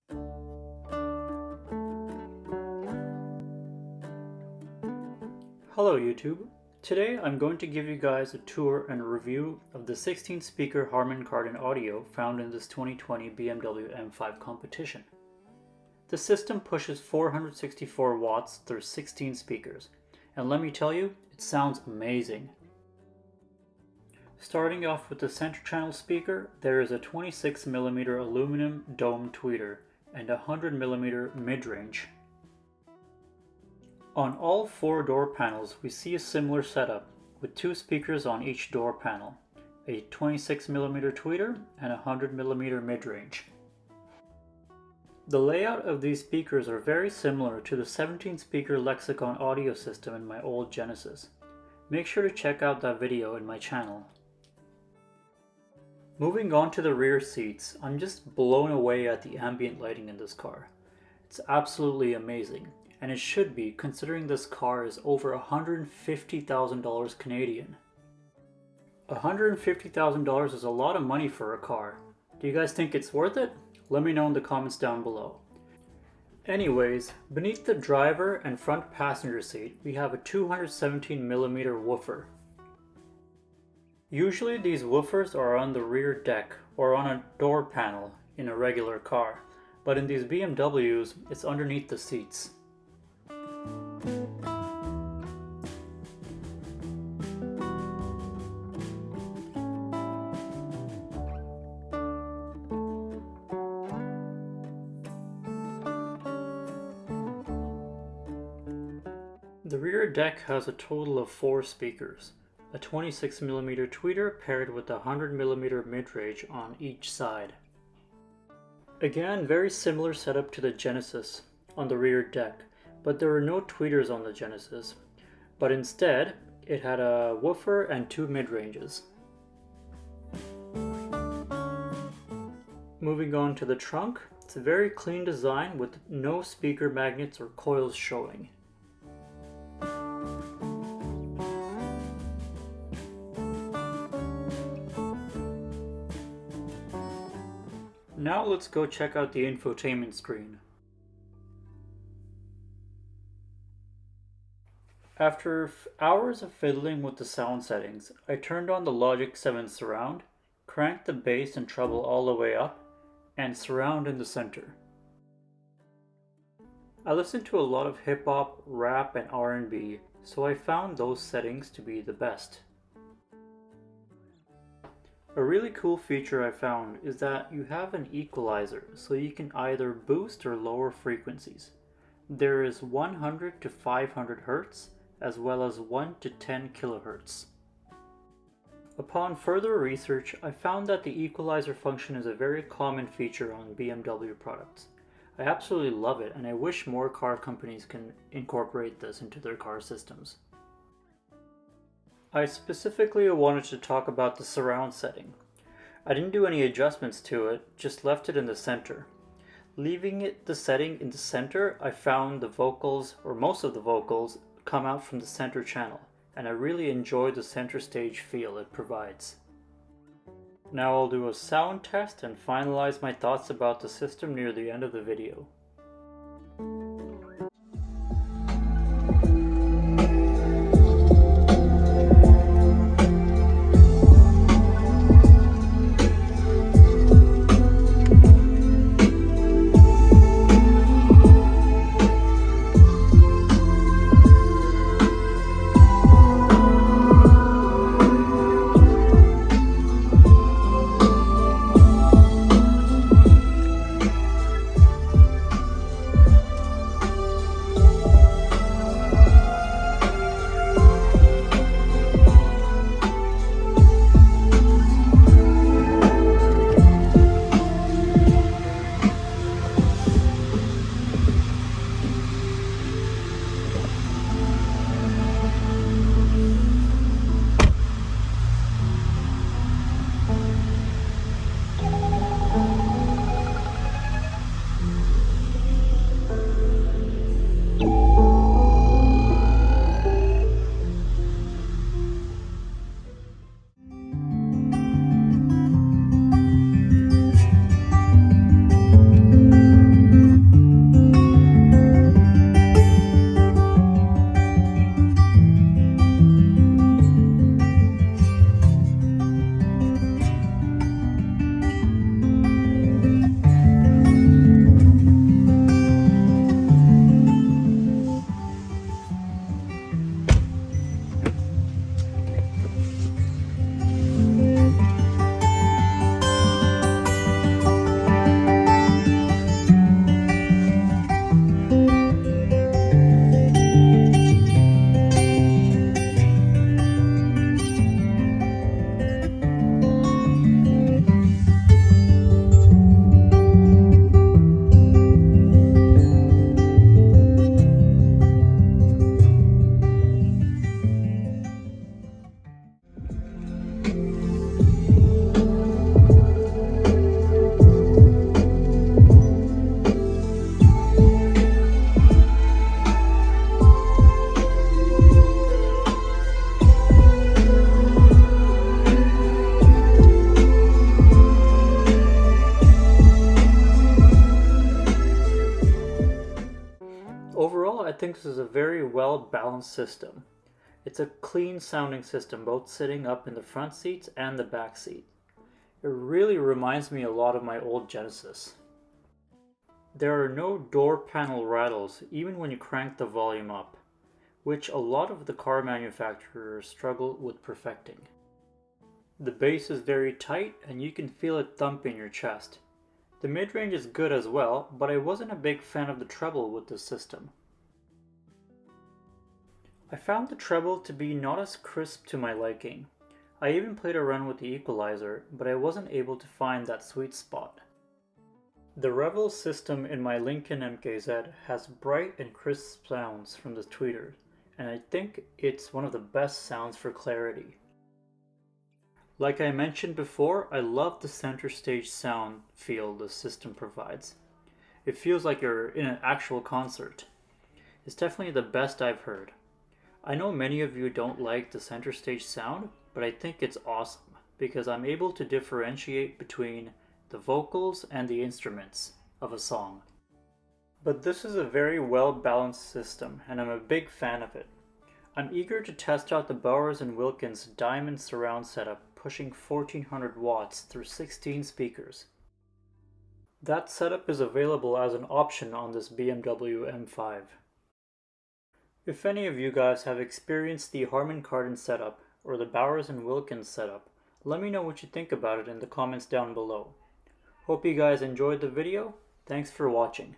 Hello YouTube. Today I'm going to give you guys a tour and a review of the 16-speaker Harman Kardon audio found in this 2020 BMW M5 competition. The system pushes 464 watts through 16 speakers, and let me tell you, it sounds amazing. Starting off with the center channel speaker, there is a 26mm aluminum dome tweeter and a 100mm mid-range. On all 4 door panels, we see a similar setup with 2 speakers on each door panel, a 26mm tweeter and a 100mm mid-range. The layout of these speakers are very similar to the 17-speaker Lexicon audio system in my old Genesis. Make sure to check out that video in my channel. Moving on to the rear seats, I'm just blown away at the ambient lighting in this car. It's absolutely amazing. And it should be, considering this car is over $150,000 Canadian. $150,000 is a lot of money for a car. Do you guys think it's worth it? Let me know in the comments down below. Anyways, beneath the driver and front passenger seat, we have a 217mm woofer. Usually these woofers are on the rear deck or on a door panel in a regular car, but in these BMWs, it's underneath the seats. The rear deck has a total of 4 speakers, a 26mm tweeter paired with a 100mm mid-range on each side. Again, very similar setup to the Genesis on the rear deck, but there were no tweeters on the Genesis, but instead it had a woofer and 2 mid-ranges. Moving on to the trunk, it's a very clean design with no speaker magnets or coils showing. Now let's go check out the infotainment screen. After hours of fiddling with the sound settings, I turned on the Logic 7 Surround, cranked the bass and treble all the way up, and surround in the center. I listen to a lot of hip-hop, rap, and R&B, so I found those settings to be the best. A really cool feature I found is that you have an equalizer, so you can either boost or lower frequencies. There is 100 to 500 Hz, as well as 1 to 10 kHz. Upon further research, I found that the equalizer function is a very common feature on BMW products. I absolutely love it, and I wish more car companies can incorporate this into their car systems. I specifically wanted to talk about the surround setting. I didn't do any adjustments to it, just left it in the center. Leaving the setting in the center, I found the vocals, or most of the vocals, come out from the center channel, and I really enjoy the center stage feel it provides. Now I'll do a sound test and finalize my thoughts about the system near the end of the video. think this is a very well balanced system. It's a clean sounding system, both sitting up in the front seats and the back seat. It really reminds me a lot of my old Genesis. There are no door panel rattles even when you crank the volume up, which a lot of the car manufacturers struggle with perfecting. The bass is very tight and you can feel it thump in your chest. The mid-range is good as well, but I wasn't a big fan of the treble with this system. I found the treble to be not as crisp to my liking. I even played a run with the equalizer, but I wasn't able to find that sweet spot. The Revel system in my Lincoln MKZ has bright and crisp sounds from the tweeter, and I think it's one of the best sounds for clarity. Like I mentioned before, I love the center stage sound feel the system provides. It feels like you're in an actual concert. It's definitely the best I've heard. I know many of you don't like the center stage sound, but I think it's awesome because I'm able to differentiate between the vocals and the instruments of a song. But this is a very well balanced system and I'm a big fan of it. I'm eager to test out the Bowers & Wilkins Diamond Surround setup pushing 1400 watts through 16 speakers. That setup is available as an option on this BMW M5. If any of you guys have experienced the Harman Kardon setup or the Bowers & Wilkins setup, let me know what you think about it in the comments down below. Hope you guys enjoyed the video. Thanks for watching.